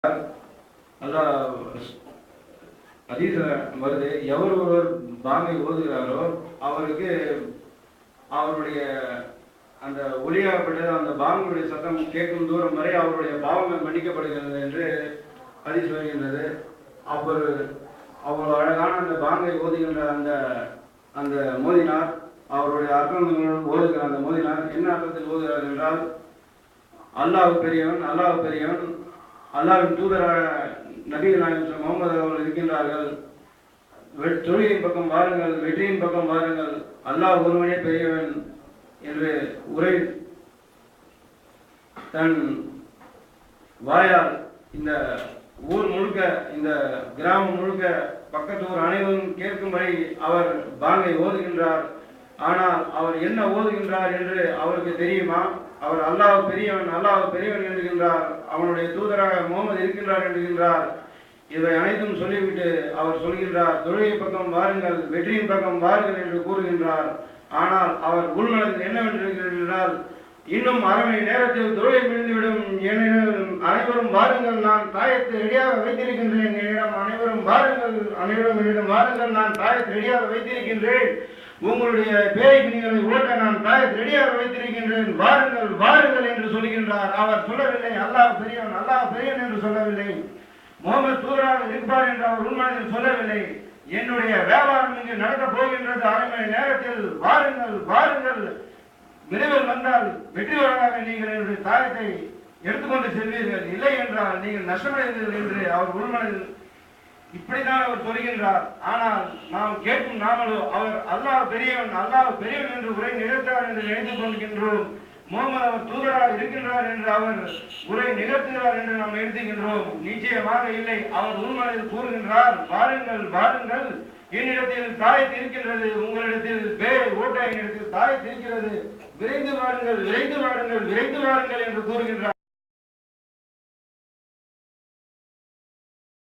அல்லாஹ் ஹதீஸ்ல வருது, எவர் ஒருவர் பாங்கை ஓதுகிறாரோ அவருக்கு அவருடைய அந்த ஒளியாகப்பட்டது அந்த பாங்குடைய சத்தம் கேட்கும் தூரம் வரை அவருடைய பாவங்கள் மன்னிக்கப்படுகிறது என்று ஹதீஸ் வருகின்றது. அவர் அவ்வளவு அழகான அந்த பாங்கை ஓதுகின்ற அந்த அந்த மோதினார் அவருடைய அர்த்தங்களுடன் ஓதுகிற அந்த மோதினார் என்ன அர்த்தத்தில் ஓதுகிறார் என்றால், அல்லாஹ் பெரியவன், அல்லாஹ் பெரியவன், அல்லாஹ்வின் தூதராக நபிகள் நாயகம் முகமது அவர்கள் இருக்கின்றார்கள், தொழுகையின் பக்கம் வாருங்கள், வெற்றியின் பக்கம் வாருங்கள், அல்லாஹ் ஒருவனே பெரியவன் என்று உரை தன் வாயால் இந்த ஊர் முழுக்க, இந்த கிராமம் முழுக்க, பக்கத்து ஊர் அனைவரும் கேட்கும்படி அவர் பாங்கை ஓதுகின்றார். ஆனால் அவர் என்ன ஓதுகின்றார் என்று அவருக்கு தெரியுமா? அவர் அல்லாஹ் பெரியவன், அல்லாஹ் பெரியவன் என்கின்றார், அவனுடைய தூதராக முகமது இருக்கின்றார் என்கின்றார். இவை அனைத்தும் சொல்லிவிட்டு அவர் சொல்கின்றார், தொழுகை பக்கம் வாருங்கள், வெற்றியின் பக்கம் வாருங்கள் என்று கூறுகின்றார். ஆனால் அவர் உள்மனதில் என்னவென்றால், இன்னும் அரை மணி நேரத்தில் தொழுகை முடிந்துவிடும், என்னிடம் அனைவரும் வாருங்கள், நான் தாயத்தை ரெடியாக வைத்திருக்கின்றேன், என்னிடம் அனைவரும் வாருங்கள், என்னிடம் வாருங்கள், நான் தாயத்தை ரெடியாக வைத்திருக்கின்றேன், உங்களுடைய பேய்களை ஓட்ட நான் தாயத்தை ரெடியாக வைத்திருக்கின்றேன், வாருங்கள் வாருங்கள் என்று சொல்கின்றார். அவர் சொல்லவில்லை அல்லாஹ் பெரியவன், அல்லாஹ் பெரியவன் என்று சொல்லவில்லை, முகமது தூதராக இருப்பார் என்று அவர் உண்மையில் சொல்லவில்லை. என்னுடைய வியாபாரம் இங்கு நடக்கப் போகின்றது, அரை மணி நேரத்தில் வாருங்கள் வாருங்கள், விரைவில் வந்தால் வெற்றிகரமாக நீங்கள் என்னுடைய தாயத்தை எடுத்துக்கொண்டு செல்வீர்கள், இல்லை என்றால் நீங்கள் நஷ்டமடைவீர்கள் என்று அவர் உள்மனதில் இப்படித்தான் அவர் சொல்கின்றார். ஆனால் நாம் கேட்கும் நாமளோ அவர் அல்லாஹ் பெரியவன், அல்லாஹ் பெரியவன் என்று உரை நிகழ்த்தார் என்று நினைத்துக் கொள்கின்றோம். முகமது அவர் தூதராக இருக்கின்றார் என்று அவர் உரை நிகழ்த்துகிறார் என்று நாம் எழுதுகின்றோம். நிச்சயமாக இல்லை. அவர் உள்மனதில் கூறுகின்றார், வாருங்கள் வாருங்கள், என்னிடத்தில் தாயத்து இருக்கின்றது, உங்களிடத்தில் பேய் ஓட்ட என்னிடத்தில் தாயத்து இருக்கிறது, விரைந்து வாருங்கள் விரைந்து வாருங்கள் விரைந்து வாருங்கள் என்று கூறுகின்றார்.